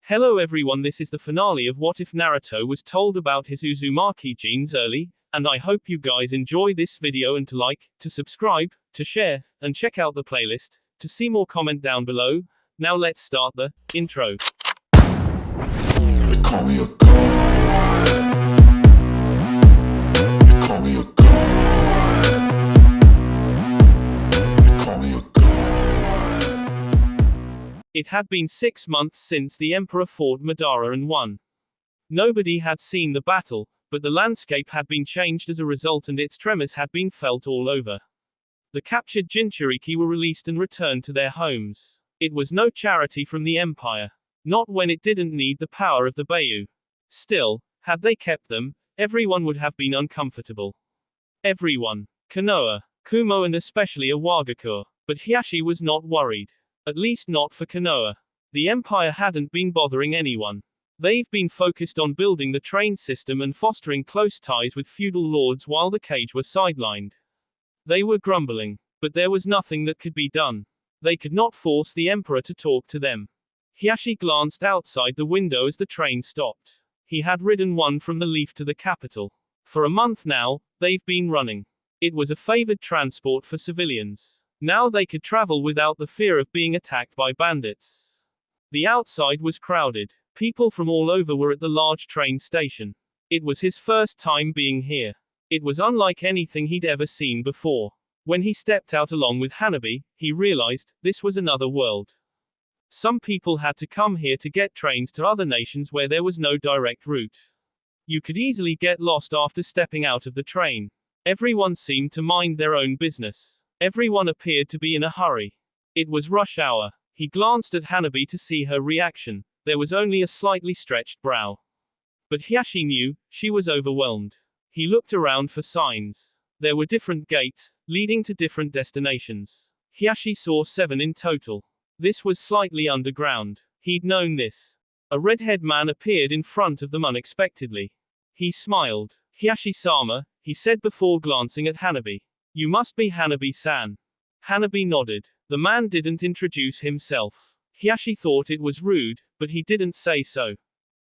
Hello everyone, this is the finale of What If Naruto was told about his Uzumaki genes early, and I hope you guys enjoy this video and to like, to subscribe, to share, and check out the playlist, to see more comment down below. Now let's start the intro. They call me a god. They call me a god. They call me a god. It had been 6 months since the Emperor fought Madara and won. Nobody had seen the battle, but the landscape had been changed as a result and its tremors had been felt all over. The captured Jinchuriki were released and returned to their homes. It was no charity from the Empire. Not when it didn't need the power of the Bayou. Still, had they kept them, everyone would have been uncomfortable. Everyone. Konoha, Kumo and especially Iwagakure. But Hiashi was not worried. At least not for Konoha. The Empire hadn't been bothering anyone. They've been focused on building the train system and fostering close ties with feudal lords while the cage were sidelined. They were grumbling, but there was nothing that could be done. They could not force the Emperor to talk to them. Hiashi glanced outside the window as the train stopped. He had ridden one from the Leaf to the capital. For a month now, they've been running. It was a favored transport for civilians. Now they could travel without the fear of being attacked by bandits. The outside was crowded. People from all over were at the large train station. It was his first time being here. It was unlike anything he'd ever seen before. When he stepped out along with Hanabi, he realized this was another world. Some people had to come here to get trains to other nations where there was no direct route. You could easily get lost after stepping out of the train. Everyone seemed to mind their own business. Everyone appeared to be in a hurry. It was rush hour. He glanced at Hanabi to see her reaction. There was only a slightly stretched brow. But Hiashi knew, she was overwhelmed. He looked around for signs. There were different gates, leading to different destinations. Hiashi saw 7 in total. This was slightly underground. He'd known this. A redhead man appeared in front of them unexpectedly. He smiled. Hiashi-sama, he said before glancing at Hanabi. You must be Hanabi-san. Hanabi nodded. The man didn't introduce himself. Hiashi thought it was rude, but he didn't say so.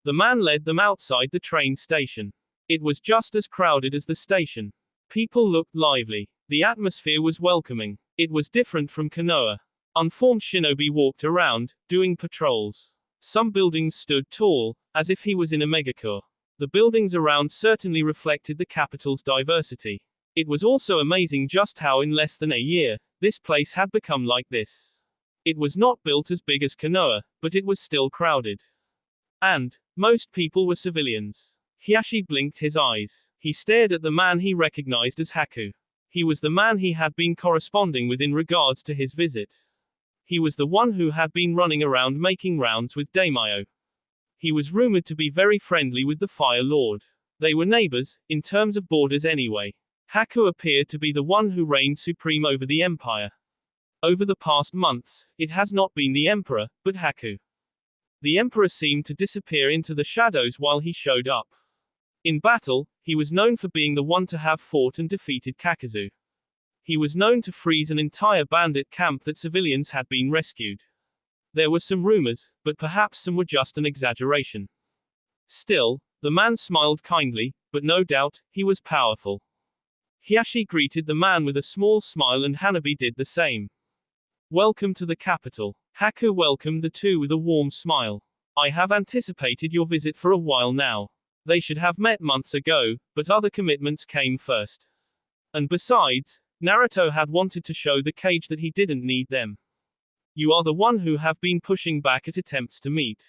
The man led them outside the train station. It was just as crowded as the station. People looked lively. The atmosphere was welcoming. It was different from Konoha. Unformed shinobi walked around, doing patrols. Some buildings stood tall, as if he was in a megakure. The buildings around certainly reflected the capital's diversity. It was also amazing just how in less than a year, this place had become like this. It was not built as big as Konoha, but it was still crowded. And, most people were civilians. Hiashi blinked his eyes. He stared at the man he recognized as Haku. He was the man he had been corresponding with in regards to his visit. He was the one who had been running around making rounds with Daimyo. He was rumored to be very friendly with the Fire Lord. They were neighbors, in terms of borders anyway. Haku appeared to be the one who reigned supreme over the Empire. Over the past months, it has not been the Emperor, but Haku. The Emperor seemed to disappear into the shadows while he showed up. In battle, he was known for being the one to have fought and defeated Kakazu. He was known to freeze an entire bandit camp that civilians had been rescued. There were some rumors, but perhaps some were just an exaggeration. Still, the man smiled kindly, but no doubt, he was powerful. Hiashi greeted the man with a small smile and Hanabi did the same. Welcome to the capital. Haku welcomed the two with a warm smile. I have anticipated your visit for a while now. They should have met months ago, but other commitments came first. And besides, Naruto had wanted to show the cage that he didn't need them. You are the one who have been pushing back at attempts to meet.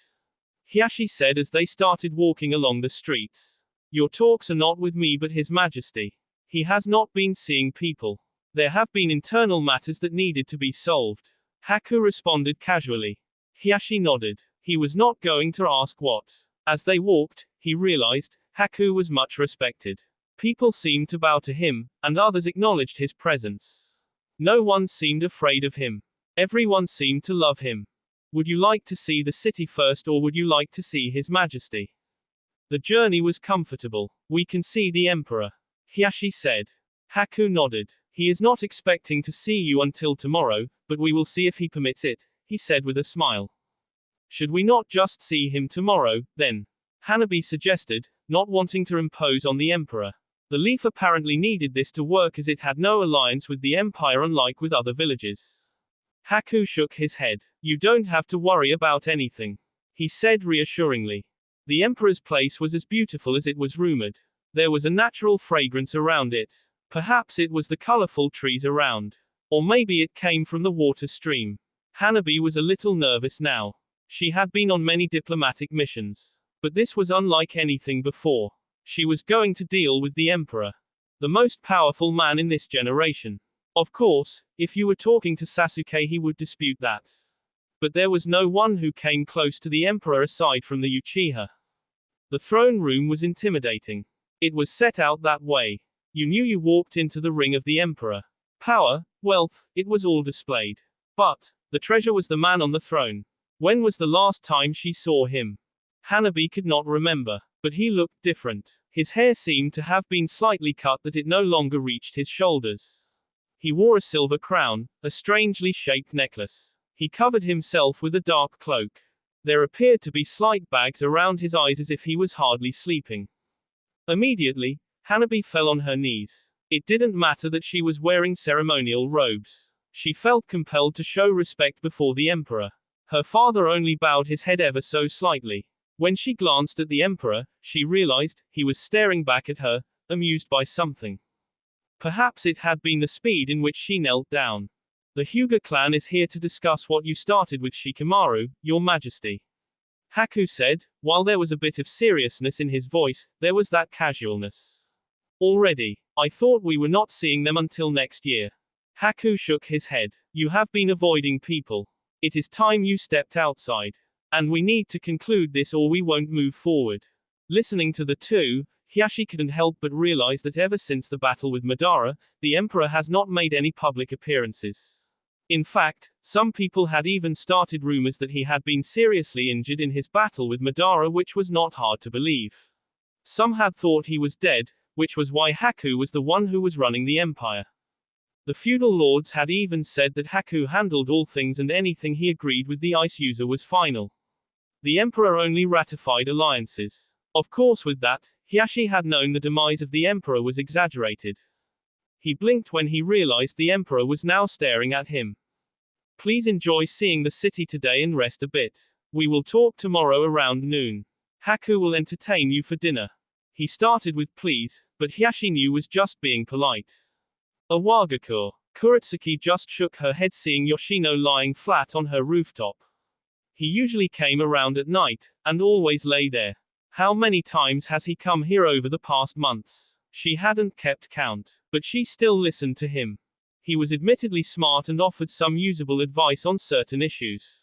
Hiashi said as they started walking along the streets. Your talks are not with me but His Majesty. He has not been seeing people. There have been internal matters that needed to be solved. Haku responded casually. Hiashi nodded. He was not going to ask what. As they walked, he realized, Haku was much respected. People seemed to bow to him, and others acknowledged his presence. No one seemed afraid of him. Everyone seemed to love him. Would you like to see the city first or would you like to see His Majesty? The journey was comfortable. We can see the Emperor. Hiashi said. Haku nodded. He is not expecting to see you until tomorrow, but we will see if he permits it, he said with a smile. Should we not just see him tomorrow, then? Hanabi suggested, not wanting to impose on the emperor. The leaf apparently needed this to work as it had no alliance with the empire unlike with other villages. Haku shook his head. You don't have to worry about anything, he said reassuringly. The emperor's place was as beautiful as it was rumored. There was a natural fragrance around it. Perhaps it was the colorful trees around. Or maybe it came from the water stream. Hanabi was a little nervous now. She had been on many diplomatic missions. But this was unlike anything before. She was going to deal with the emperor, the most powerful man in this generation. Of course, if you were talking to Sasuke he would dispute that. But there was no one who came close to the emperor aside from the Uchiha. The throne room was intimidating. It was set out that way. You knew you walked into the ring of the emperor. Power, wealth, it was all displayed. But the treasure was the man on the throne. When was the last time she saw him? Hanabi could not remember, but he looked different. His hair seemed to have been slightly cut that it no longer reached his shoulders. He wore a silver crown, a strangely shaped necklace. He covered himself with a dark cloak. There appeared to be slight bags around his eyes as if he was hardly sleeping. Immediately, Hanabi fell on her knees. It didn't matter that she was wearing ceremonial robes. She felt compelled to show respect before the emperor. Her father only bowed his head ever so slightly. When she glanced at the emperor, she realized he was staring back at her, amused by something. Perhaps it had been the speed in which she knelt down. The Hyuga clan is here to discuss what you started with Shikamaru, Your Majesty. Haku said, while there was a bit of seriousness in his voice, there was that casualness. Already. I thought we were not seeing them until next year. Haku shook his head. You have been avoiding people. It is time you stepped outside. And we need to conclude this or we won't move forward. Listening to the two, Hiyashi couldn't help but realize that ever since the battle with Madara, the emperor has not made any public appearances. In fact, some people had even started rumors that he had been seriously injured in his battle with Madara, which was not hard to believe. Some had thought he was dead, which was why Haku was the one who was running the empire. The feudal lords had even said that Haku handled all things and anything he agreed with the ice user was final. The emperor only ratified alliances. Of course with that, Hiyashi had known the demise of the emperor was exaggerated. He blinked when he realized the emperor was now staring at him. Please enjoy seeing the city today and rest a bit. We will talk tomorrow around noon. Haku will entertain you for dinner. He started with please, but Hiyashi knew was just being polite. A wagakur. Kuretsuki just shook her head seeing Yoshino lying flat on her rooftop. He usually came around at night, and always lay there. How many times has he come here over the past months? She hadn't kept count, but she still listened to him. He was admittedly smart and offered some usable advice on certain issues.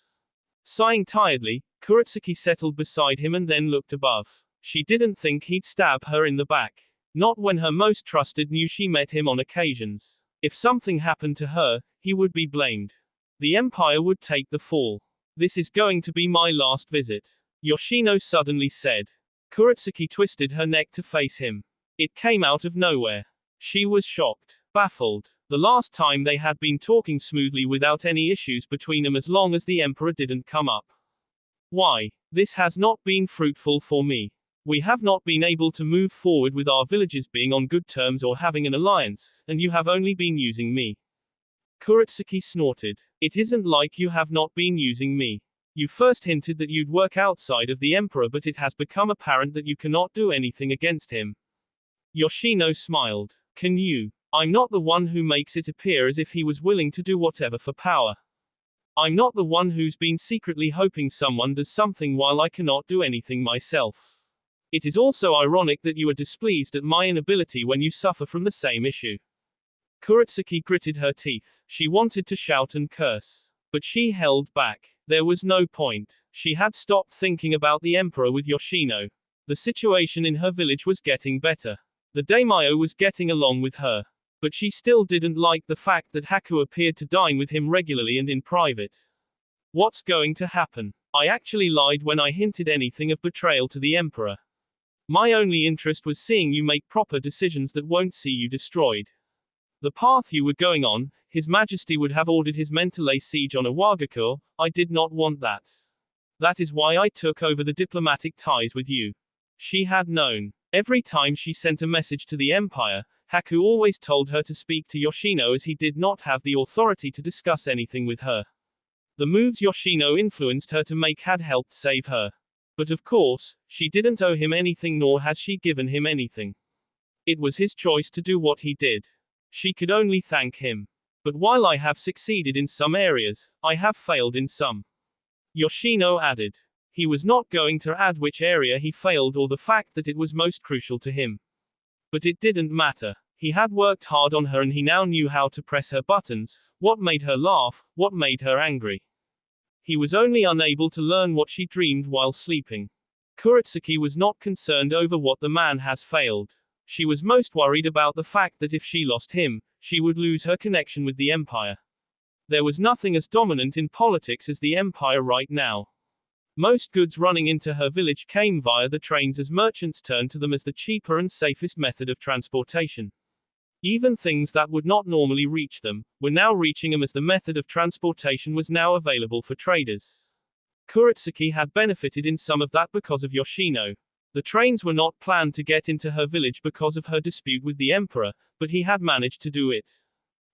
Sighing tiredly, Kuretsuki settled beside him and then looked above. She didn't think he'd stab her in the back. Not when her most trusted knew she met him on occasions. If something happened to her, he would be blamed. The empire would take the fall. This is going to be my last visit, Yoshino suddenly said. Kuretsuki twisted her neck to face him. It came out of nowhere. She was shocked, baffled. The last time they had been talking smoothly without any issues between them as long as the emperor didn't come up. Why? This has not been fruitful for me. We have not been able to move forward with our villages being on good terms or having an alliance, and you have only been using me. Kuretsuki snorted. It isn't like you have not been using me. You first hinted that you'd work outside of the emperor, but it has become apparent that you cannot do anything against him. Yoshino smiled. Can you? I'm not the one who makes it appear as if he was willing to do whatever for power. I'm not the one who's been secretly hoping someone does something while I cannot do anything myself. It is also ironic that you are displeased at my inability when you suffer from the same issue. Kuretsuki gritted her teeth. She wanted to shout and curse, but she held back. There was no point. She had stopped thinking about the emperor with Yoshino. The situation in her village was getting better. The daimyo was getting along with her. But she still didn't like the fact that Haku appeared to dine with him regularly and in private. What's going to happen? I actually lied when I hinted anything of betrayal to the emperor. My only interest was seeing you make proper decisions that won't see you destroyed. The path you were going on, His Majesty would have ordered his men to lay siege on a wagakur. I did not want that. That is why I took over the diplomatic ties with you. She had known. Every time she sent a message to the Empire, Haku always told her to speak to Yoshino as he did not have the authority to discuss anything with her. The moves Yoshino influenced her to make had helped save her. But of course, she didn't owe him anything nor has she given him anything. It was his choice to do what he did. She could only thank him. But while I have succeeded in some areas, I have failed in some. Yoshino added. He was not going to add which area he failed or the fact that it was most crucial to him. But it didn't matter. He had worked hard on her and he now knew how to press her buttons, what made her laugh, what made her angry. He was only unable to learn what she dreamed while sleeping. Kuretsuki was not concerned over what the man has failed. She was most worried about the fact that if she lost him, she would lose her connection with the Empire. There was nothing as dominant in politics as the Empire right now. Most goods running into her village came via the trains as merchants turned to them as the cheaper and safest method of transportation. Even things that would not normally reach them, were now reaching them as the method of transportation was now available for traders. Kuretsuki had benefited in some of that because of Yoshino. The trains were not planned to get into her village because of her dispute with the Emperor, but he had managed to do it.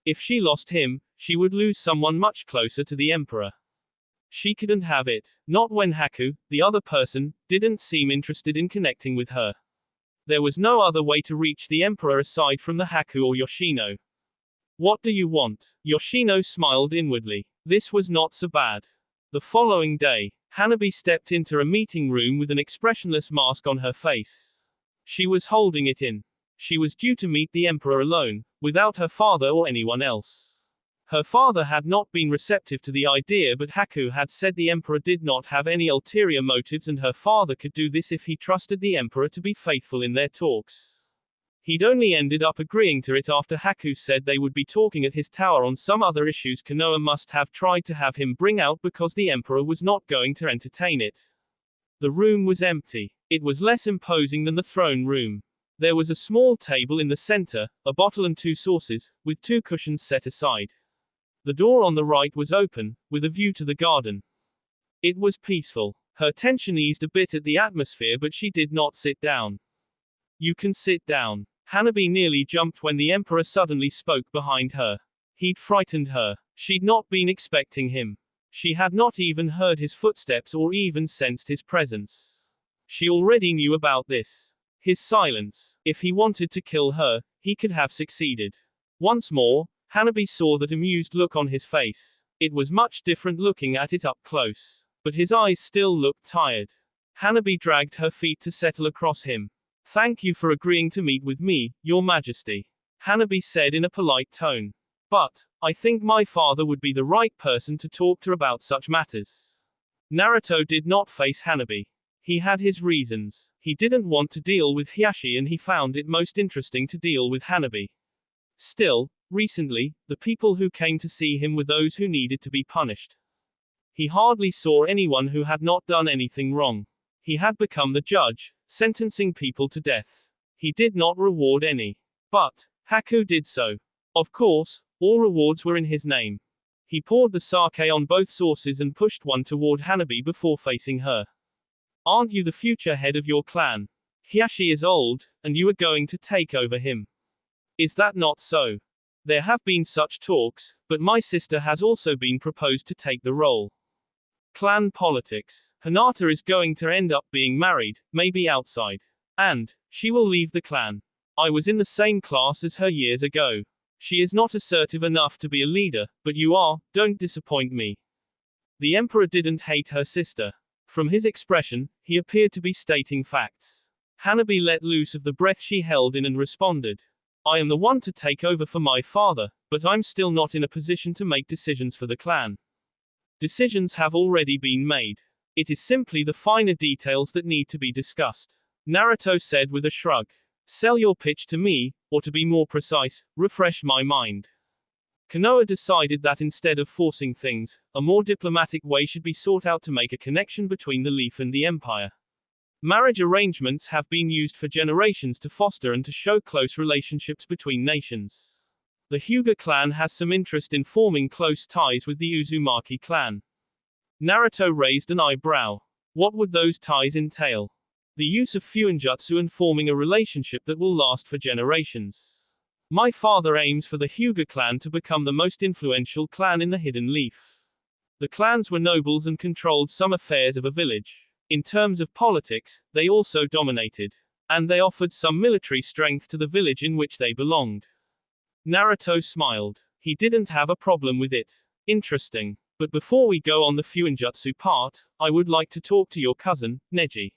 If she lost him, she would lose someone much closer to the Emperor. She couldn't have it, not when Haku, the other person, didn't seem interested in connecting with her. There was no other way to reach the Emperor aside from the Haku or Yoshino. What do you want? Yoshino smiled inwardly. This was not so bad. The following day, Hanabi stepped into a meeting room with an expressionless mask on her face. She was holding it in. She was due to meet the Emperor alone, without her father or anyone else. Her father had not been receptive to the idea, but Haku had said the Emperor did not have any ulterior motives and her father could do this if he trusted the Emperor to be faithful in their talks. He'd only ended up agreeing to it after Haku said they would be talking at his tower on some other issues Konoha must have tried to have him bring out because the Emperor was not going to entertain it. The room was empty. It was less imposing than the throne room. There was a small table in the center, a bottle and 2 saucers, with 2 cushions set aside. The door on the right was open, with a view to the garden. It was peaceful. Her tension eased a bit at the atmosphere, but she did not sit down. You can sit down. Hanabi nearly jumped when the Emperor suddenly spoke behind her. He'd frightened her. She'd not been expecting him. She had not even heard his footsteps or even sensed his presence. She already knew about this. His silence. If he wanted to kill her, he could have succeeded. Once more, Hanabi saw that amused look on his face. It was much different looking at it up close. But his eyes still looked tired. Hanabi dragged her feet to settle across him. Thank you for agreeing to meet with me, Your Majesty. Hanabi said in a polite tone. But, I think my father would be the right person to talk to about such matters. Naruto did not face Hanabi. He had his reasons. He didn't want to deal with Hiashi and he found it most interesting to deal with Hanabi. Still, recently, the people who came to see him were those who needed to be punished. He hardly saw anyone who had not done anything wrong. He had become the judge, sentencing people to death. He did not reward any. But, Haku did so. Of course, all rewards were in his name. He poured the sake on both saucers and pushed one toward Hanabi before facing her. Aren't you the future head of your clan? Hiashi is old, and you are going to take over him. Is that not so? There have been such talks, but my sister has also been proposed to take the role. Clan politics. Hinata is going to end up being married, maybe outside. And, she will leave the clan. I was in the same class as her years ago. She is not assertive enough to be a leader, but you are, don't disappoint me. The Emperor didn't hate her sister. From his expression, he appeared to be stating facts. Hanabi let loose of the breath she held in and responded. I am the one to take over for my father, but I'm still not in a position to make decisions for the clan. Decisions have already been made. It is simply the finer details that need to be discussed. Naruto said with a shrug. Sell your pitch to me, or to be more precise, refresh my mind. Konoha decided that instead of forcing things, a more diplomatic way should be sought out to make a connection between the Leaf and the Empire. Marriage arrangements have been used for generations to foster and to show close relationships between nations. The Hyuga clan has some interest in forming close ties with the Uzumaki clan. Naruto raised an eyebrow. What would those ties entail? The use of fuinjutsu and forming a relationship that will last for generations. My father aims for the Hyuga clan to become the most influential clan in the Hidden Leaf. The clans were nobles and controlled some affairs of a village. In terms of politics, they also dominated. And they offered some military strength to the village in which they belonged. Naruto smiled. He didn't have a problem with it. Interesting. But before we go on the fuinjutsu part, I would like to talk to your cousin, Neji.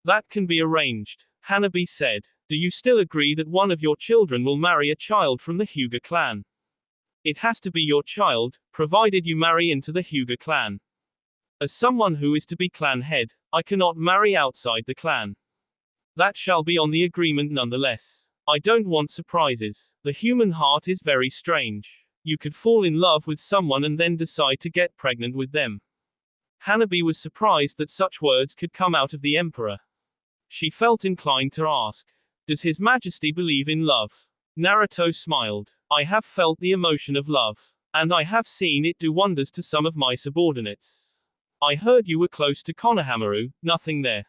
That can be arranged, Hanabi said. Do you still agree that one of your children will marry a child from the Hyuga clan? It has to be your child, provided you marry into the Hyuga clan. As someone who is to be clan head, I cannot marry outside the clan. That shall be on the agreement nonetheless. I don't want surprises. The human heart is very strange. You could fall in love with someone and then decide to get pregnant with them. Hanabi was surprised that such words could come out of the emperor. She felt inclined to ask, does His Majesty believe in love? Naruto smiled. I have felt the emotion of love. And I have seen it do wonders to some of my subordinates. I heard you were close to Konohamaru, nothing there.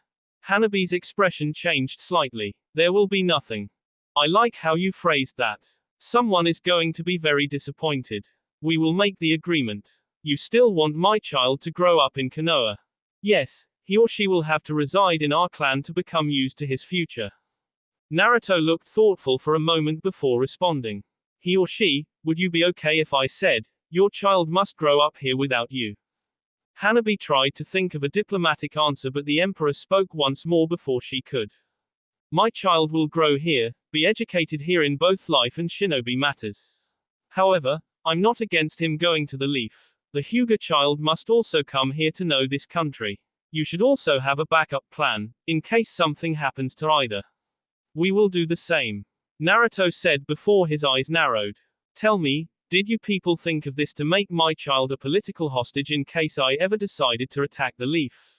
Hanabi's expression changed slightly. There will be nothing. I like how you phrased that. Someone is going to be very disappointed. We will make the agreement. You still want my child to grow up in Konoha? Yes, he or she will have to reside in our clan to become used to his future. Naruto looked thoughtful for a moment before responding. He or she, would you be okay if I said, your child must grow up here without you? Hanabi tried to think of a diplomatic answer, but the emperor spoke once more before she could. My child will grow here, be educated here in both life and shinobi matters. However, I'm not against him going to the Leaf. The Hyuga child must also come here to know this country. You should also have a backup plan, in case something happens to either. We will do the same. Naruto said before his eyes narrowed. Tell me, did you people think of this to make my child a political hostage in case I ever decided to attack the Leaf?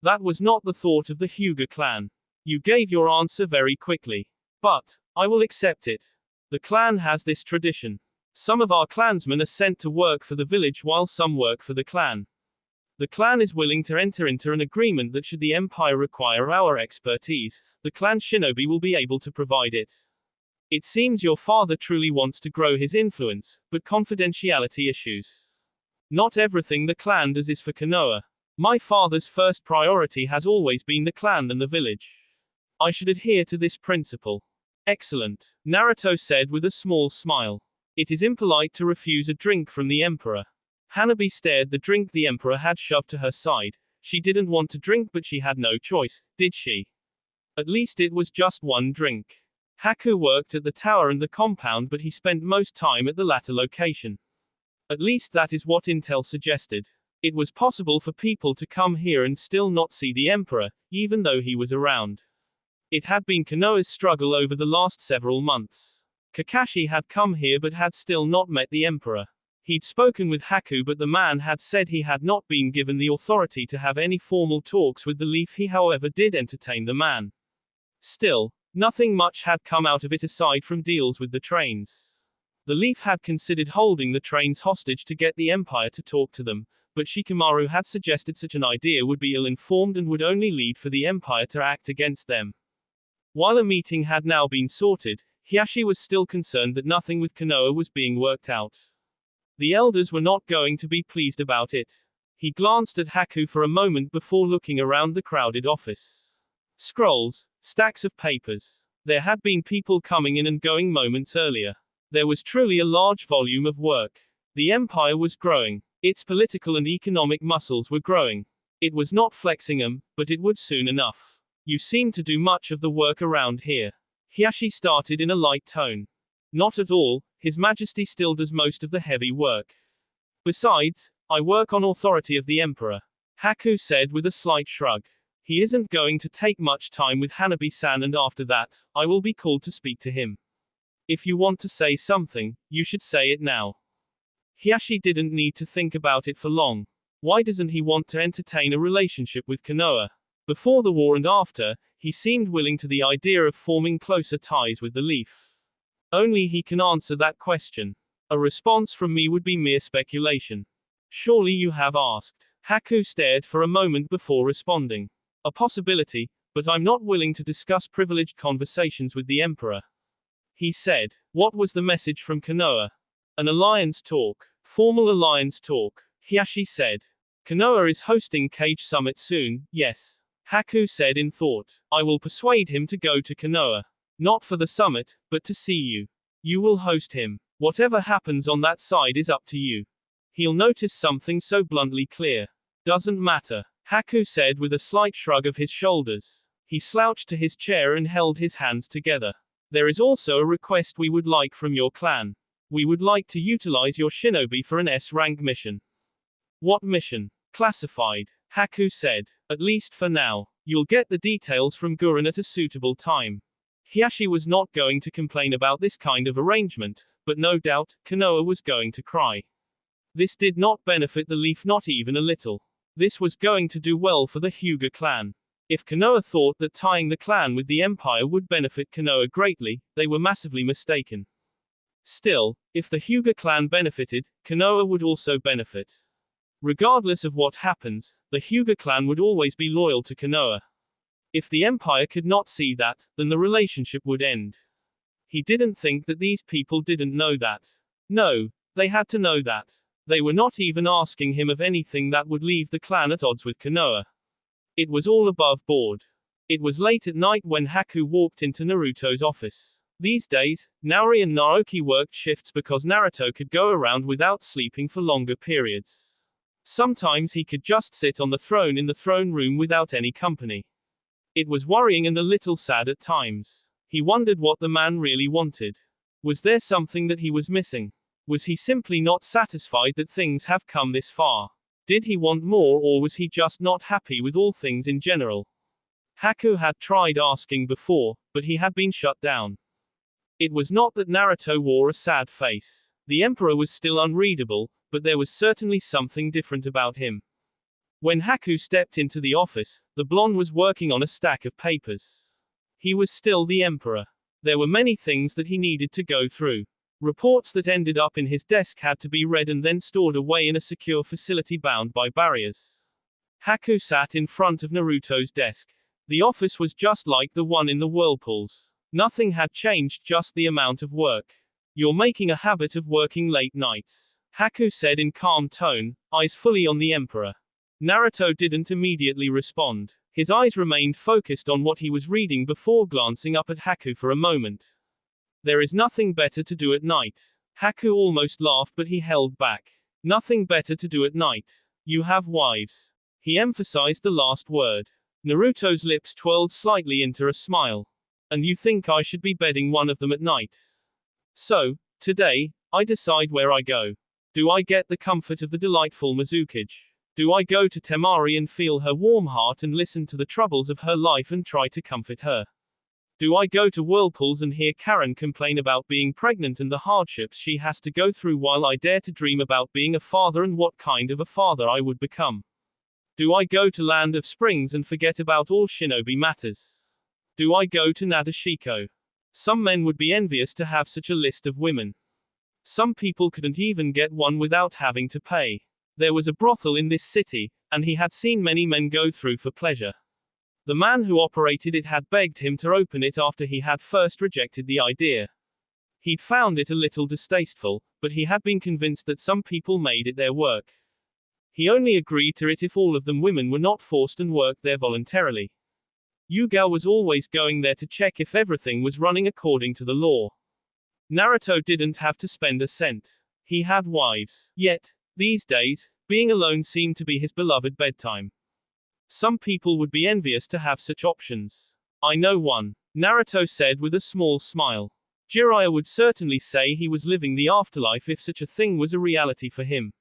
That was not the thought of the Hyuga clan. You gave your answer very quickly. But, I will accept it. The clan has this tradition. Some of our clansmen are sent to work for the village while some work for the clan. The clan is willing to enter into an agreement that should the empire require our expertise, the clan shinobi will be able to provide it. It seems your father truly wants to grow his influence, but confidentiality issues. Not everything the clan does is for Konoha. My father's first priority has always been the clan and the village. I should adhere to this principle. Excellent, Naruto said with a small smile. It is impolite to refuse a drink from the emperor. Hanabi stared the drink the emperor had shoved to her side. She didn't want to drink, but she had no choice, did she? At least it was just one drink. Haku worked at the tower and the compound, but he spent most time at the latter location. At least that is what intel suggested. It was possible for people to come here and still not see the emperor, even though he was around. It had been Konoha's struggle over the last several months. Kakashi had come here but had still not met the emperor. He'd spoken with Haku, but the man had said he had not been given the authority to have any formal talks with the Leaf. He however did entertain the man. Still, nothing much had come out of it aside from deals with the trains. The Leaf had considered holding the trains hostage to get the Empire to talk to them, but Shikamaru had suggested such an idea would be ill-informed and would only lead for the Empire to act against them. While a meeting had now been sorted, Hiashi was still concerned that nothing with Konoha was being worked out. The elders were not going to be pleased about it. He glanced at Haku for a moment before looking around the crowded office. Scrolls, stacks of papers. There had been people coming in and going moments earlier. There was truly a large volume of work. The empire was growing. Its political and economic muscles were growing. It was not flexing them, but it would soon enough. You seem to do much of the work around here. Hiashi started in a light tone. Not at all, His Majesty still does most of the heavy work. Besides, I work on authority of the Emperor. Haku said with a slight shrug. He isn't going to take much time with Hanabi-san, and after that, I will be called to speak to him. If you want to say something, you should say it now. Hiashi didn't need to think about it for long. Why doesn't he want to entertain a relationship with Konoha? Before the war and after, he seemed willing to the idea of forming closer ties with the Leaf. Only he can answer that question. A response from me would be mere speculation. Surely you have asked. Haku stared for a moment before responding. A possibility, but I'm not willing to discuss privileged conversations with the Emperor. He said. What was the message from Konoha? An alliance talk. Formal alliance talk. Hiashi said. Konoha is hosting Cage Summit soon, yes. Haku said in thought. I will persuade him to go to Konoha. Not for the summit, but to see you. You will host him. Whatever happens on that side is up to you. He'll notice something so bluntly clear. Doesn't matter. Haku said with a slight shrug of his shoulders. He slouched to his chair and held his hands together. There is also a request we would like from your clan. We would like to utilize your shinobi for an S-rank mission. What mission? Classified. Haku said. At least for now. You'll get the details from Gurren at a suitable time. Hiashi was not going to complain about this kind of arrangement, but no doubt, Konoha was going to cry. This did not benefit the Leaf not even a little. This was going to do well for the Hyuga clan. If Konoha thought that tying the clan with the Empire would benefit Konoha greatly, they were massively mistaken. Still, if the Hyuga clan benefited, Konoha would also benefit. Regardless of what happens, the Hyuga clan would always be loyal to Konoha. If the Empire could not see that, then the relationship would end. He didn't think that these people didn't know that. No, they had to know that. They were not even asking him of anything that would leave the clan at odds with Konoha. It was all above board. It was late at night when Haku walked into Naruto's office. These days, Naori and Naoki worked shifts because Naruto could go around without sleeping for longer periods. Sometimes he could just sit on the throne in the throne room without any company. It was worrying and a little sad at times. He wondered what the man really wanted. Was there something that he was missing? Was he simply not satisfied that things have come this far? Did he want more, or was he just not happy with all things in general? Haku had tried asking before, but he had been shut down. It was not that Naruto wore a sad face. The Emperor was still unreadable, but there was certainly something different about him. When Haku stepped into the office, the blonde was working on a stack of papers. He was still the Emperor. There were many things that he needed to go through. Reports that ended up in his desk had to be read and then stored away in a secure facility bound by barriers. Haku sat in front of Naruto's desk. The office was just like the one in the whirlpools. Nothing had changed, just the amount of work. You're making a habit of working late nights, Haku said in calm tone, eyes fully on the Emperor. Naruto didn't immediately respond. His eyes remained focused on what he was reading before glancing up at Haku for a moment. There is nothing better to do at night. Haku almost laughed, but he held back. Nothing better to do at night. You have wives. He emphasized the last word. Naruto's lips twirled slightly into a smile. And you think I should be bedding one of them at night? So, today, I decide where I go. Do I get the comfort of the delightful Mizukage? Do I go to Temari and feel her warm heart and listen to the troubles of her life and try to comfort her? Do I go to Whirlpools and hear Karen complain about being pregnant and the hardships she has to go through while I dare to dream about being a father and what kind of a father I would become? Do I go to Land of Springs and forget about all shinobi matters? Do I go to Nadeshiko? Some men would be envious to have such a list of women. Some people couldn't even get one without having to pay. There was a brothel in this city, and he had seen many men go through for pleasure. The man who operated it had begged him to open it after he had first rejected the idea. He'd found it a little distasteful, but he had been convinced that some people made it their work. He only agreed to it if all of them women were not forced and worked there voluntarily. Yuga was always going there to check if everything was running according to the law. Naruto didn't have to spend a cent. He had wives. Yet, these days, being alone seemed to be his beloved bedtime. Some people would be envious to have such options. I know one, Naruto said with a small smile. Jiraiya would certainly say he was living the afterlife if such a thing was a reality for him.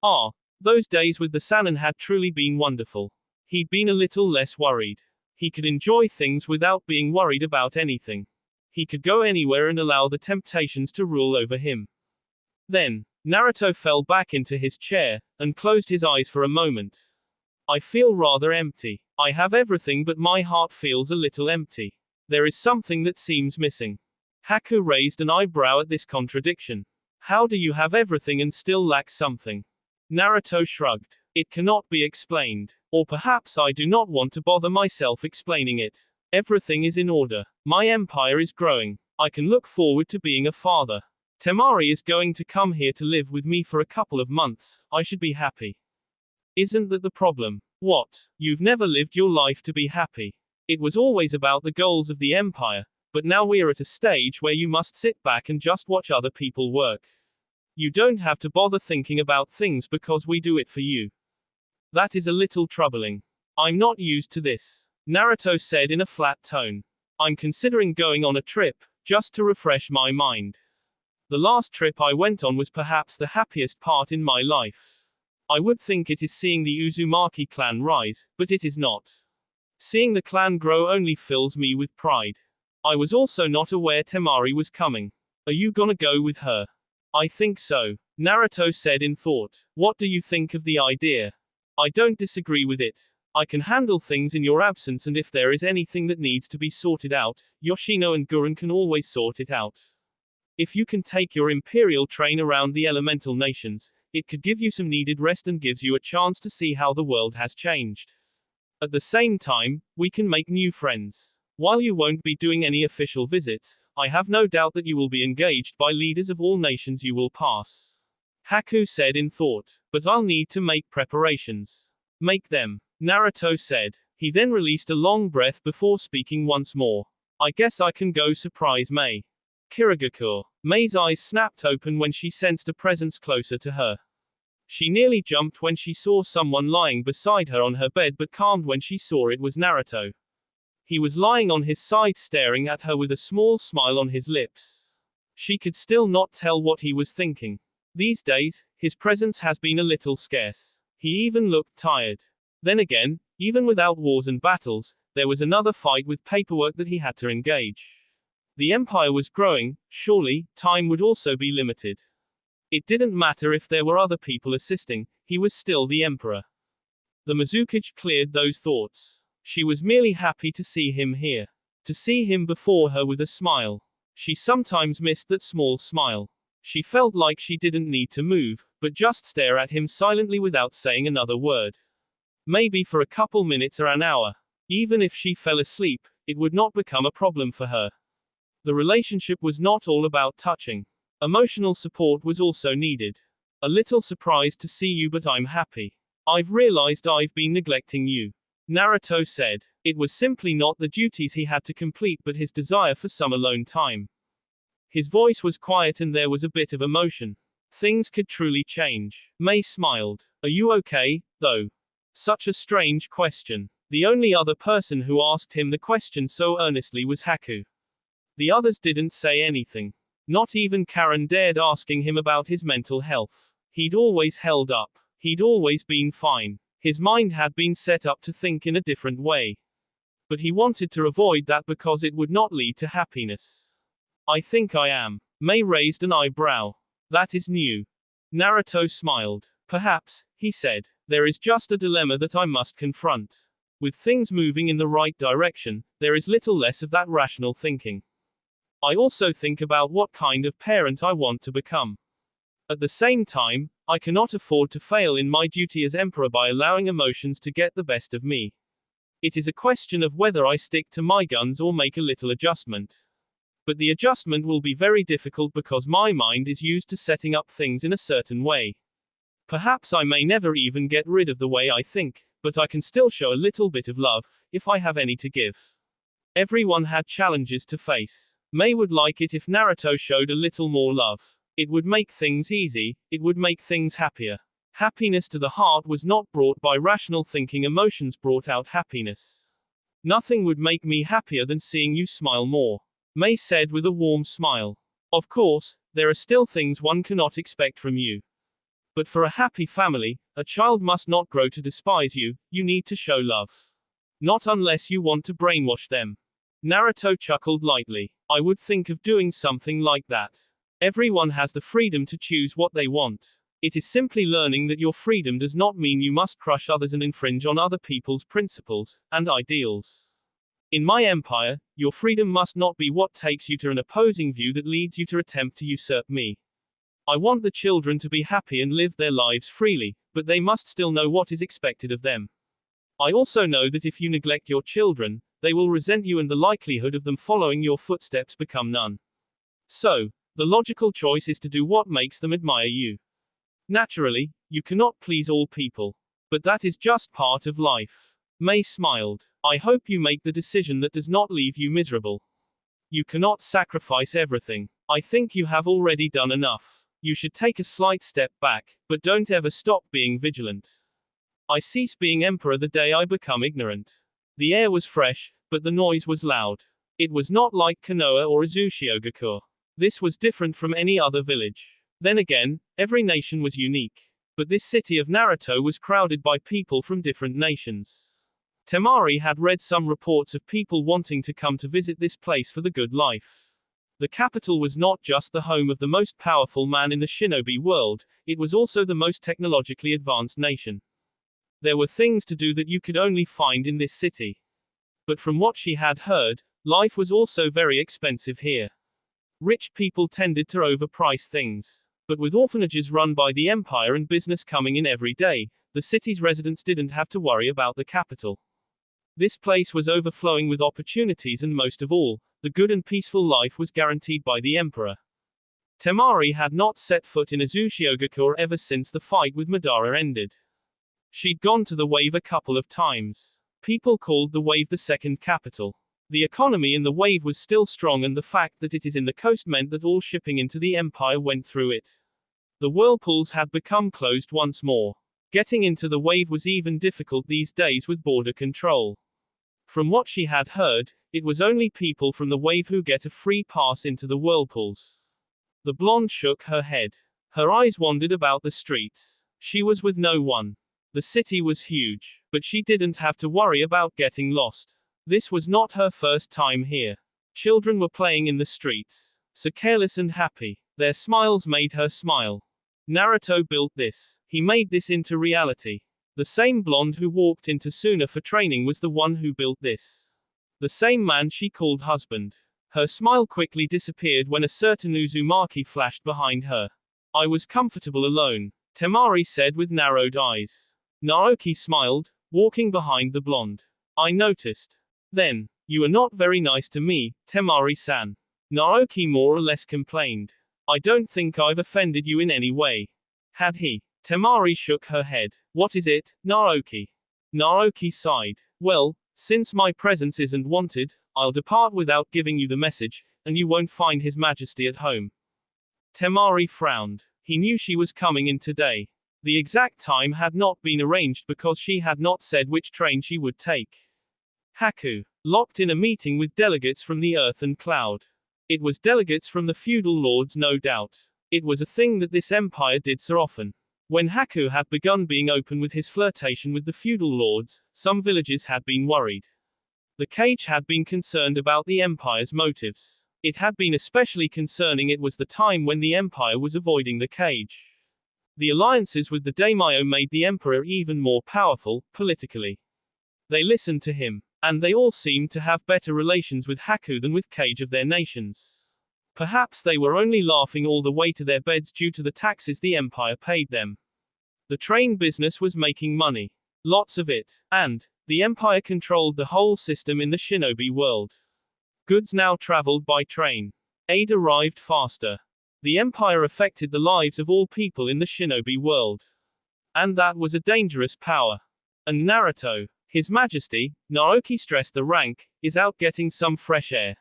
Ah, those days with the Sannin had truly been wonderful. He'd been a little less worried. He could enjoy things without being worried about anything. He could go anywhere and allow the temptations to rule over him. Then, Naruto fell back into his chair, and closed his eyes for a moment. I feel rather empty. I have everything but my heart feels a little empty. There is something that seems missing. Haku raised an eyebrow at this contradiction. How do you have everything and still lack something? Naruto shrugged. It cannot be explained. Or perhaps I do not want to bother myself explaining it. Everything is in order. My empire is growing. I can look forward to being a father. Temari is going to come here to live with me for a couple of months. I should be happy. Isn't that the problem? What? You've never lived your life to be happy. It was always about the goals of the empire, but now we're at a stage where you must sit back and just watch other people work. You don't have to bother thinking about things because we do it for you. That is a little troubling. I'm not used to this, Naruto said in a flat tone. I'm considering going on a trip, just to refresh my mind. The last trip I went on was perhaps the happiest part in my life. I would think it is seeing the Uzumaki clan rise, but it is not. Seeing the clan grow only fills me with pride. I was also not aware Temari was coming. Are you gonna go with her? I think so, Naruto said in thought. What do you think of the idea? I don't disagree with it. I can handle things in your absence, and if there is anything that needs to be sorted out, Yoshino and Gurren can always sort it out. If you can take your imperial train around the elemental nations, it could give you some needed rest and gives you a chance to see how the world has changed. At the same time, we can make new friends. While you won't be doing any official visits, I have no doubt that you will be engaged by leaders of all nations you will pass. Haku said in thought. But I'll need to make preparations. Make them, Naruto said. He then released a long breath before speaking once more. I guess I can go surprise Mei. Kirigakure. Mei's eyes snapped open when she sensed a presence closer to her. She nearly jumped when she saw someone lying beside her on her bed, but calmed when she saw it was Naruto. He was lying on his side staring at her with a small smile on his lips. She could still not tell what he was thinking. These days, his presence has been a little scarce. He even looked tired. Then again, even without wars and battles, there was another fight with paperwork that he had to engage. The empire was growing, surely, time would also be limited. It didn't matter if there were other people assisting, he was still the emperor. The Mizukage cleared those thoughts. She was merely happy to see him here. To see him before her with a smile. She sometimes missed that small smile. She felt like she didn't need to move, but just stare at him silently without saying another word. Maybe for a couple minutes or an hour. Even if she fell asleep, it would not become a problem for her. The relationship was not all about touching. Emotional support was also needed. A little surprised to see you, but I'm happy. I've realized I've been neglecting you, Naruto said. It was simply not the duties he had to complete, but his desire for some alone time. His voice was quiet and there was a bit of emotion. Things could truly change. Mei smiled. Are you okay, though? Such a strange question. The only other person who asked him the question so earnestly was Haku. The others didn't say anything. Not even Karen dared asking him about his mental health. He'd always held up. He'd always been fine. His mind had been set up to think in a different way. But he wanted to avoid that because it would not lead to happiness. I think I am. Mei raised an eyebrow. That is new. Naruto smiled. Perhaps, he said. There is just a dilemma that I must confront. With things moving in the right direction, there is little less of that rational thinking. I also think about what kind of parent I want to become. At the same time, I cannot afford to fail in my duty as emperor by allowing emotions to get the best of me. It is a question of whether I stick to my guns or make a little adjustment. But the adjustment will be very difficult because my mind is used to setting up things in a certain way. Perhaps I may never even get rid of the way I think, but I can still show a little bit of love, if I have any to give. Everyone had challenges to face. Mei would like it if Naruto showed a little more love. It would make things easy, it would make things happier. Happiness to the heart was not brought by rational thinking, emotions brought out happiness. Nothing would make me happier than seeing you smile more, Mei said with a warm smile. Of course, there are still things one cannot expect from you. But for a happy family, a child must not grow to despise you, you need to show love. Not unless you want to brainwash them. Naruto chuckled lightly. I would think of doing something like that. Everyone has the freedom to choose what they want. It is simply learning that your freedom does not mean you must crush others and infringe on other people's principles and ideals. In my empire, your freedom must not be what takes you to an opposing view that leads you to attempt to usurp me. I want the children to be happy and live their lives freely, but they must still know what is expected of them. I also know that if you neglect your children, they will resent you and the likelihood of them following your footsteps become none. So, the logical choice is to do what makes them admire you. Naturally, you cannot please all people. But that is just part of life. May smiled. I hope you make the decision that does not leave you miserable. You cannot sacrifice everything. I think you have already done enough. You should take a slight step back, but don't ever stop being vigilant. I cease being emperor the day I become ignorant. The air was fresh, but the noise was loud. It was not like Konoha or Uzumaki. This was different from any other village. Then again, every nation was unique. But this city of Naruto was crowded by people from different nations. Temari had read some reports of people wanting to come to visit this place for the good life. The capital was not just the home of the most powerful man in the shinobi world, it was also the most technologically advanced nation. There were things to do that you could only find in this city. But from what she had heard, life was also very expensive here. Rich people tended to overprice things. But with orphanages run by the empire and business coming in every day, the city's residents didn't have to worry about the capital. This place was overflowing with opportunities and most of all, the good and peaceful life was guaranteed by the emperor. Temari had not set foot in Uzumaki ever since the fight with Madara ended. She'd gone to the wave a couple of times. People called the wave the second capital. The economy in the wave was still strong and the fact that it is in the coast meant that all shipping into the empire went through it. The whirlpools had become closed once more. Getting into the wave was even difficult these days with border control. From what she had heard, it was only people from the wave who get a free pass into the whirlpools. The blonde shook her head. Her eyes wandered about the streets. She was with no one. The city was huge, but she didn't have to worry about getting lost. This was not her first time here. Children were playing in the streets. So careless and happy. Their smiles made her smile. Naruto built this. He made this into reality. The same blonde who walked into Suna for training was the one who built this. The same man she called husband. Her smile quickly disappeared when a certain Uzumaki flashed behind her. I was comfortable alone, Temari said with narrowed eyes. Naoki smiled, walking behind the blonde. I noticed. Then, you are not very nice to me, Temari-san. Naoki more or less complained. I don't think I've offended you in any way. Had he? Temari shook her head. What is it, Naoki? Naoki sighed. Well, since my presence isn't wanted, I'll depart without giving you the message, and you won't find His Majesty at home. Temari frowned. He knew she was coming in today. The exact time had not been arranged because she had not said which train she would take. Haku, locked in a meeting with delegates from the earth and cloud. It was delegates from the feudal lords, no doubt. It was a thing that this empire did so often. When Haku had begun being open with his flirtation with the feudal lords, some villages had been worried. The cage had been concerned about the empire's motives. It had been especially concerning it was the time when the empire was avoiding the cage. The alliances with the daimyo made the emperor even more powerful, politically. They listened to him. And they all seemed to have better relations with Haku than with Cage of their nations. Perhaps they were only laughing all the way to their beds due to the taxes the empire paid them. The train business was making money. Lots of it. And, the empire controlled the whole system in the shinobi world. Goods now traveled by train. Aid arrived faster. The empire affected the lives of all people in the shinobi world. And that was a dangerous power. And Naruto, His Majesty, Naoki stressed the rank, is out getting some fresh air.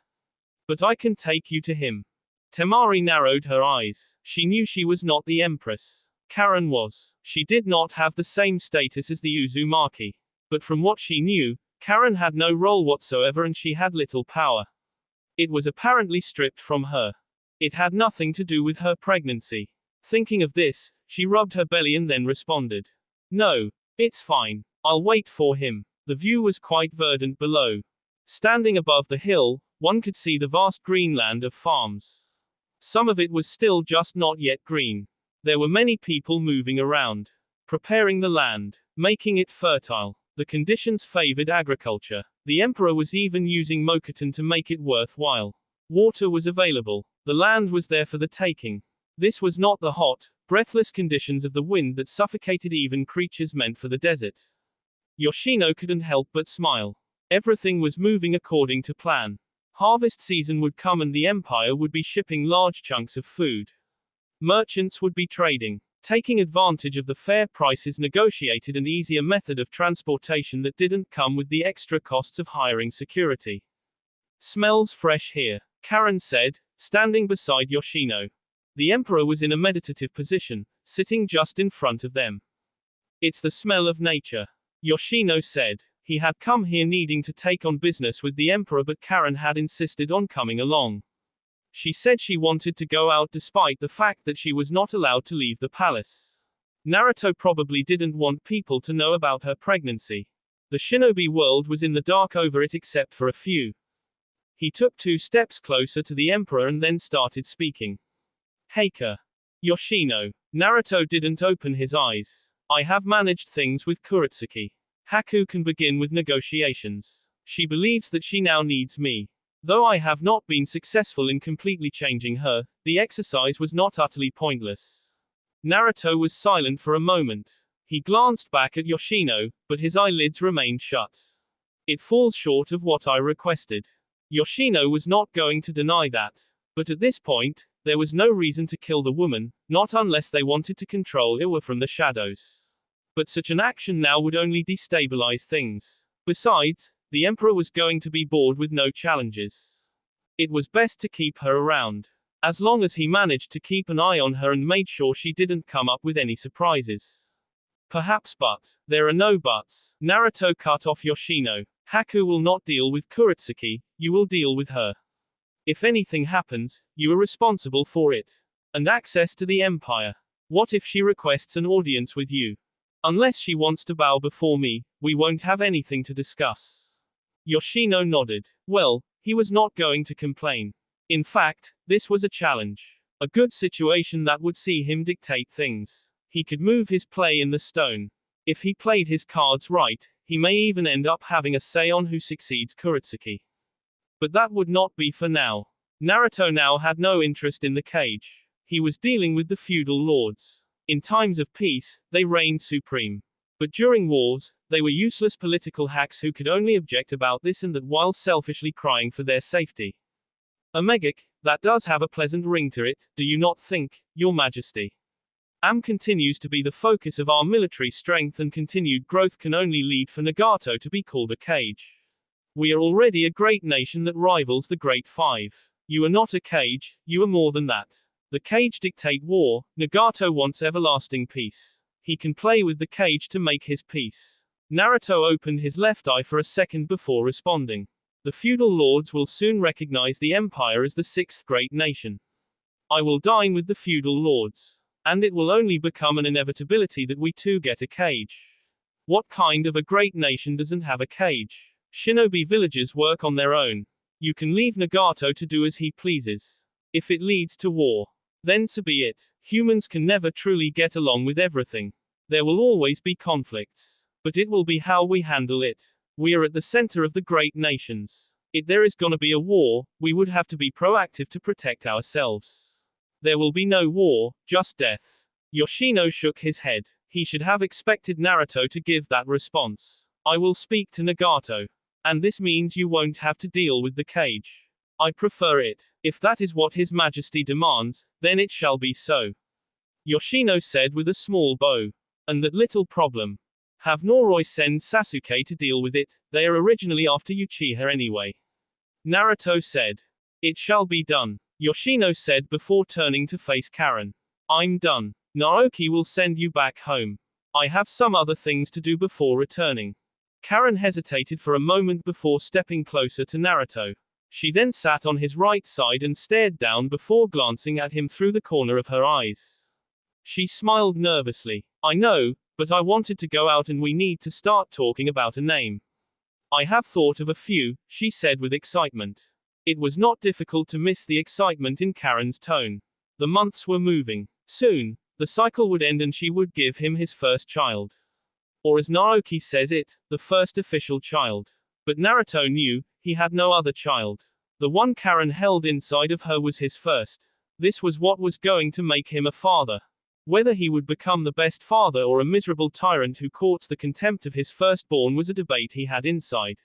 But I can take you to him. Temari narrowed her eyes. She knew she was not the empress. Karen was. She did not have the same status as the Uzumaki. But from what she knew, Karen had no role whatsoever and she had little power. It was apparently stripped from her. It had nothing to do with her pregnancy. Thinking of this, she rubbed her belly and then responded. No, it's fine. I'll wait for him. The view was quite verdant below. Standing above the hill, one could see the vast green land of farms. Some of it was still just not yet green. There were many people moving around, preparing the land, making it fertile. The conditions favored agriculture. The emperor was even using mokotan to make it worthwhile. Water was available. The land was there for the taking. This was not the hot, breathless conditions of the wind that suffocated even creatures meant for the desert. Yoshino couldn't help but smile. Everything was moving according to plan. Harvest season would come and the empire would be shipping large chunks of food. Merchants would be trading, taking advantage of the fair prices, negotiated an easier method of transportation that didn't come with the extra costs of hiring security. Smells fresh here, Karen said, standing beside Yoshino. The emperor was in a meditative position, sitting just in front of them. It's the smell of nature, Yoshino said. He had come here needing to take on business with the emperor, but Karen had insisted on coming along. She said she wanted to go out despite the fact that she was not allowed to leave the palace. Naruto probably didn't want people to know about her pregnancy. The shinobi world was in the dark over it except for a few. He took 2 steps closer to the emperor and then started speaking. Heika. Yoshino. Naruto didn't open his eyes. I have managed things with Kuretsuki. Haku can begin with negotiations. She believes that she now needs me. Though I have not been successful in completely changing her, the exercise was not utterly pointless. Naruto was silent for a moment. He glanced back at Yoshino, but his eyelids remained shut. It falls short of what I requested. Yoshino was not going to deny that. But at this point, there was no reason to kill the woman, not unless they wanted to control Iwa from the shadows. But such an action now would only destabilize things. Besides, the emperor was going to be bored with no challenges. It was best to keep her around. As long as he managed to keep an eye on her and made sure she didn't come up with any surprises. Perhaps, but there are no buts. Naruto cut off Yoshino. Haku will not deal with Kuretsuki, you will deal with her. If anything happens, you are responsible for it. And access to the empire. What if she requests an audience with you? Unless she wants to bow before me, we won't have anything to discuss. Yoshino nodded. Well, he was not going to complain. In fact, this was a challenge. A good situation that would see him dictate things. He could move his play in the stone. If he played his cards right, he may even end up having a say on who succeeds Kuretsuki. But that would not be for now. Naruto now had no interest in the cage. He was dealing with the feudal lords. In times of peace, they reigned supreme. But during wars, they were useless political hacks who could only object about this and that while selfishly crying for their safety. Omegik, that does have a pleasant ring to it, do you not think, Your Majesty? Continues to be the focus of our military strength, and continued growth can only lead for Nagato to be called a cage. We are already a great nation that rivals the Great Five. You are not a cage, you are more than that. The cage dictate war, Nagato wants everlasting peace. He can play with the cage to make his peace. Naruto opened his left eye for a second before responding. The feudal lords will soon recognize the empire as the 6th great nation. I will dine with the feudal lords. And it will only become an inevitability that we too get a cage. What kind of a great nation doesn't have a cage? Shinobi villages work on their own. You can leave Nagato to do as he pleases. If it leads to war, then so be it. Humans can never truly get along with everything. There will always be conflicts. But it will be how we handle it. We are at the center of the great nations. If there is gonna be a war, we would have to be proactive to protect ourselves. There will be no war, just death. Yoshino shook his head. He should have expected Naruto to give that response. I will speak to Nagato. And this means you won't have to deal with the cage. I prefer it. If that is what His Majesty demands, then it shall be so. Yoshino said with a small bow. And that little problem. Have Noroi send Sasuke to deal with it, they are originally after Uchiha anyway. Naruto said. It shall be done. Yoshino said before turning to face Karen. I'm done. Naoki will send you back home. I have some other things to do before returning. Karen hesitated for a moment before stepping closer to Naruto. She then sat on his right side and stared down before glancing at him through the corner of her eyes. She smiled nervously. I know, but I wanted to go out and we need to start talking about a name. I have thought of a few, she said with excitement. It was not difficult to miss the excitement in Karen's tone. The months were moving. Soon, the cycle would end and she would give him his first child. Or as Naoki says it, the first official child. But Naruto knew, he had no other child. The one Karen held inside of her was his first. This was what was going to make him a father. Whether he would become the best father or a miserable tyrant who courts the contempt of his firstborn was a debate he had inside.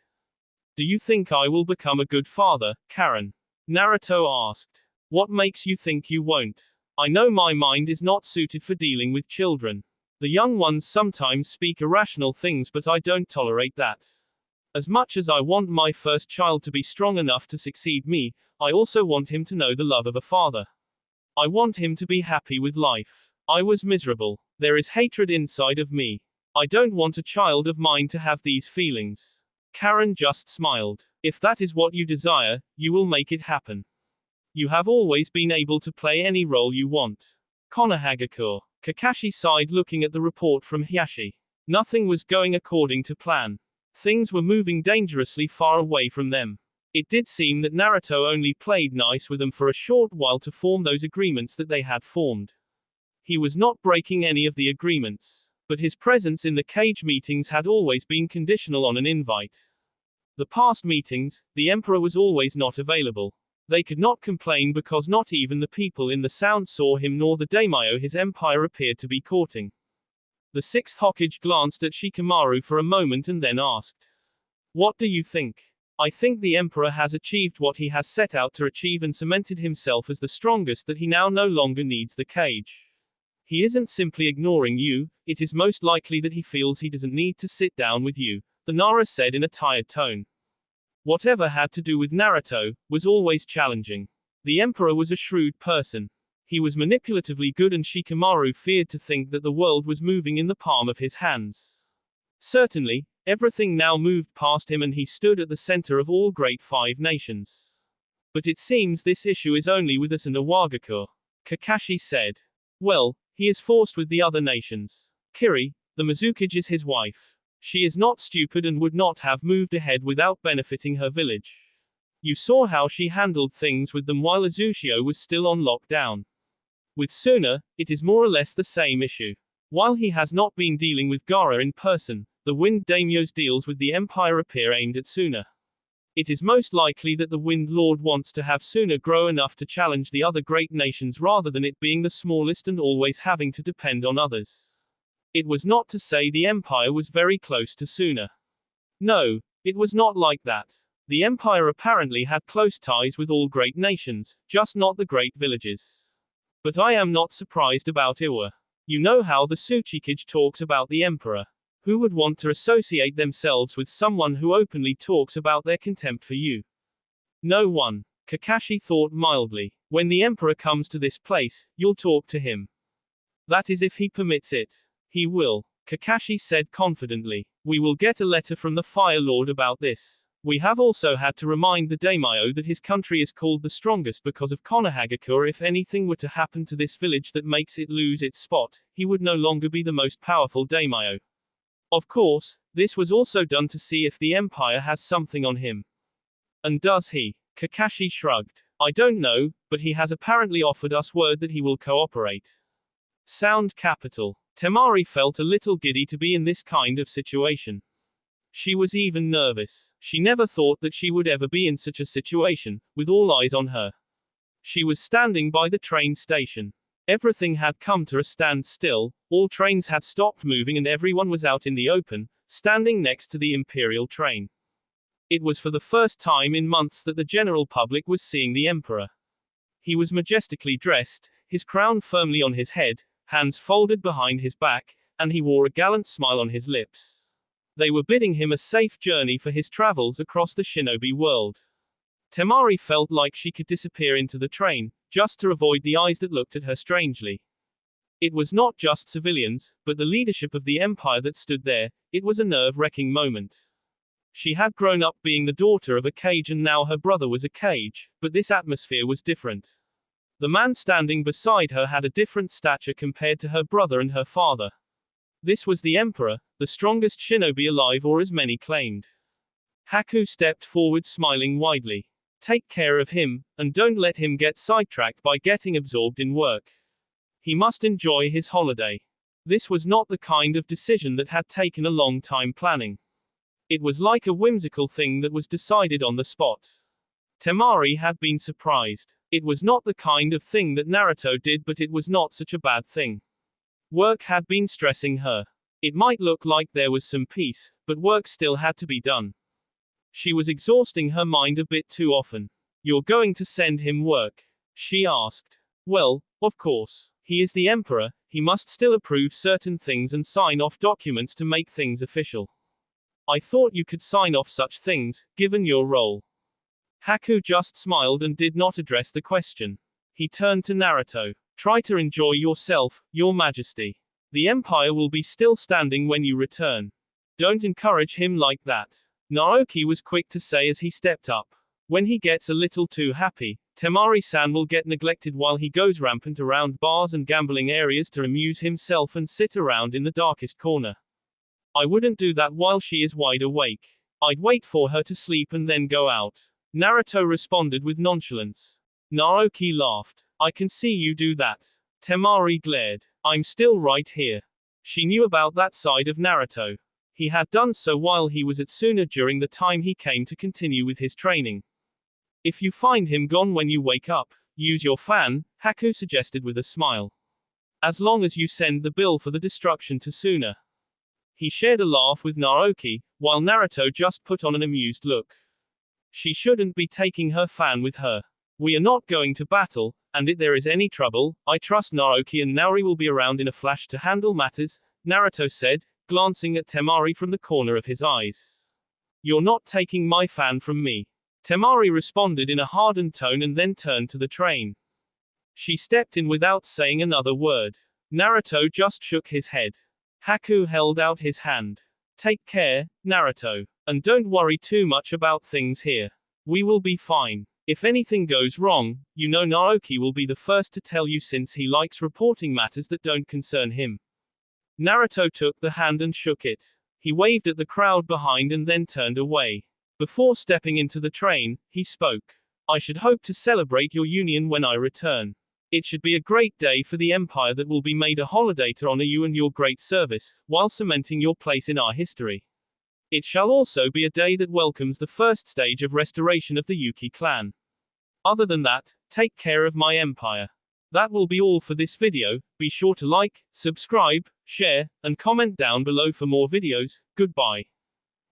Do you think I will become a good father, Karen? Naruto asked. What makes you think you won't? I know my mind is not suited for dealing with children. The young ones sometimes speak irrational things, but I don't tolerate that. As much as I want my first child to be strong enough to succeed me, I also want him to know the love of a father. I want him to be happy with life. I was miserable. There is hatred inside of me. I don't want a child of mine to have these feelings. Karen just smiled. If that is what you desire, you will make it happen. You have always been able to play any role you want. Konohagakure. Kakashi sighed looking at the report from Hiashi. Nothing was going according to plan. Things were moving dangerously far away from them. It did seem that Naruto only played nice with them for a short while to form those agreements that they had formed. He was not breaking any of the agreements, but his presence in the cage meetings had always been conditional on an invite. The past meetings, the Emperor was always not available. They could not complain because not even the people in the sound saw him nor the daimyo his empire appeared to be courting. The sixth Hokage glanced at Shikamaru for a moment and then asked. What do you think? I think the Emperor has achieved what he has set out to achieve and cemented himself as the strongest, that he now no longer needs the cage. He isn't simply ignoring you, it is most likely that he feels he doesn't need to sit down with you, the Nara said in a tired tone. Whatever had to do with Naruto was always challenging. The Emperor was a shrewd person. He was manipulatively good, and Shikamaru feared to think that the world was moving in the palm of his hands. Certainly, everything now moved past him and he stood at the center of all great five nations. But it seems this issue is only with us and Awagakure, Kakashi said. Well, he is forced with the other nations. Kiri, the Mizukage, is his wife. She is not stupid and would not have moved ahead without benefiting her village. You saw how she handled things with them while Azushio was still on lockdown. With Suna, it is more or less the same issue. While he has not been dealing with Gaara in person, the Wind Daimyo's deals with the Empire appear aimed at Suna. It is most likely that the Wind Lord wants to have Suna grow enough to challenge the other great nations rather than it being the smallest and always having to depend on others. It was not to say the Empire was very close to Suna. No, it was not like that. The Empire apparently had close ties with all great nations, just not the great villages. But I am not surprised about Iwa. You know how the Tsuchikage talks about the Emperor. Who would want to associate themselves with someone who openly talks about their contempt for you? No one. Kakashi thought mildly. When the Emperor comes to this place, you'll talk to him. That is if he permits it. He will. Kakashi said confidently. We will get a letter from the Fire Lord about this. We have also had to remind the daimyo that his country is called the strongest because of Konohagakure. If anything were to happen to this village that makes it lose its spot, he would no longer be the most powerful daimyo. Of course, this was also done to see if the Empire has something on him. And does he? Kakashi shrugged. I don't know, but he has apparently offered us word that he will cooperate. Sound capital. Temari felt a little giddy to be in this kind of situation. She was even nervous. She never thought that she would ever be in such a situation, with all eyes on her. She was standing by the train station. Everything had come to a standstill, all trains had stopped moving and everyone was out in the open, standing next to the Imperial train. It was for the first time in months that the general public was seeing the Emperor. He was majestically dressed, his crown firmly on his head, hands folded behind his back, and he wore a gallant smile on his lips. They were bidding him a safe journey for his travels across the shinobi world. Temari felt like she could disappear into the train, just to avoid the eyes that looked at her strangely. It was not just civilians, but the leadership of the empire that stood there. It was a nerve-wracking moment. She had grown up being the daughter of a cage and now her brother was a cage, but this atmosphere was different. The man standing beside her had a different stature compared to her brother and her father. This was the Emperor, the strongest shinobi alive, or as many claimed. Haku stepped forward smiling widely. Take care of him, and don't let him get sidetracked by getting absorbed in work. He must enjoy his holiday. This was not the kind of decision that had taken a long time planning. It was like a whimsical thing that was decided on the spot. Temari had been surprised. It was not the kind of thing that Naruto did, but it was not such a bad thing. Work had been stressing her. It might look like there was some peace, but work still had to be done. She was exhausting her mind a bit too often. You're going to send him work? She asked. Well, of course. He is the emperor, he must still approve certain things and sign off documents to make things official. I thought you could sign off such things, given your role. Haku just smiled and did not address the question. He turned to Naruto. Try to enjoy yourself, Your Majesty. The Empire will be still standing when you return. Don't encourage him like that. Naoki was quick to say as he stepped up. When he gets a little too happy, Temari-san will get neglected while he goes rampant around bars and gambling areas to amuse himself and sit around in the darkest corner. I wouldn't do that while she is wide awake. I'd wait for her to sleep and then go out. Naruto responded with nonchalance. Naoki laughed. I can see you do that. Temari glared. I'm still right here. She knew about that side of Naruto. He had done so while he was at Suna during the time he came to continue with his training. If you find him gone when you wake up, use your fan, Haku suggested with a smile. As long as you send the bill for the destruction to Suna. He shared a laugh with Naoki, while Naruto just put on an amused look. She shouldn't be taking her fan with her. We are not going to battle, and if there is any trouble, I trust Naoki and Naori will be around in a flash to handle matters, Naruto said, glancing at Temari from the corner of his eyes. You're not taking my fan from me. Temari responded in a hardened tone and then turned to the train. She stepped in without saying another word. Naruto just shook his head. Haku held out his hand. Take care, Naruto. And don't worry too much about things here. We will be fine. If anything goes wrong, you know Naoki will be the first to tell you since he likes reporting matters that don't concern him. Naruto took the hand and shook it. He waved at the crowd behind and then turned away. Before stepping into the train, he spoke. I should hope to celebrate your union when I return. It should be a great day for the Empire that will be made a holiday to honor you and your great service, while cementing your place in our history. It shall also be a day that welcomes the first stage of restoration of the Yuki clan. Other than that, take care of my empire. That will be all for this video. Be sure to like, subscribe, share, and comment down below for more videos. Goodbye.